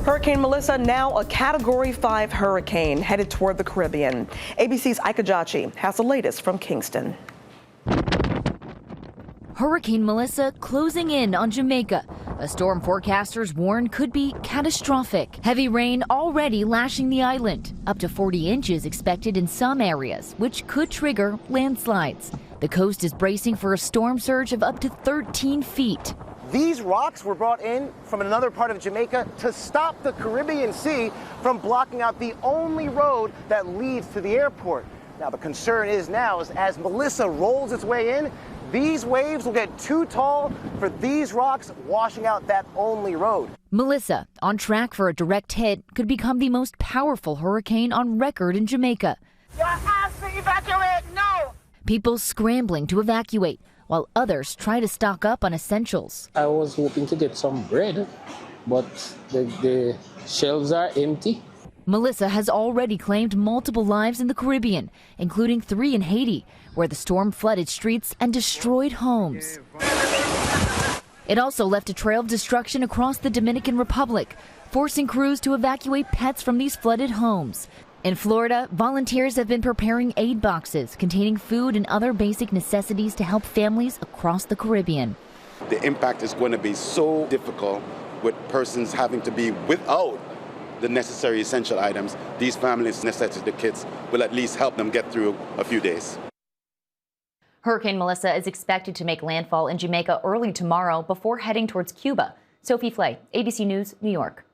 Hurricane Melissa, now a Category 5 hurricane headed toward the Caribbean. ABC's Ika Jachi has the latest from Kingston. Hurricane Melissa closing in on Jamaica. A storm forecasters warn could be catastrophic. Heavy rain already lashing the island. Up to 40 inches expected in some areas, which could trigger landslides. The coast is bracing for a storm surge of up to 13 feet. These rocks were brought in from another part of Jamaica to stop the Caribbean Sea from blocking out the only road that leads to the airport. Now, the concern is now, as Melissa rolls its way in, these waves will get too tall for these rocks washing out that only road. Melissa, on track for a direct hit, could become the most powerful hurricane on record in Jamaica. You're asked to evacuate now! People scrambling to evacuate, while others try to stock up on essentials. I was hoping to get some bread, but the shelves are empty. Melissa has already claimed multiple lives in the Caribbean, including 3 in Haiti, where the storm flooded streets and destroyed homes. It also left a trail of destruction across the Dominican Republic, forcing crews to evacuate pets from these flooded homes. In Florida, volunteers have been preparing aid boxes containing food and other basic necessities to help families across the Caribbean. The impact is going to be so difficult with persons having to be without the necessary essential items. These families' necessity kits will at least help them get through a few days. Hurricane Melissa is expected to make landfall in Jamaica early tomorrow before heading towards Cuba. Sophie Flay, ABC News, New York.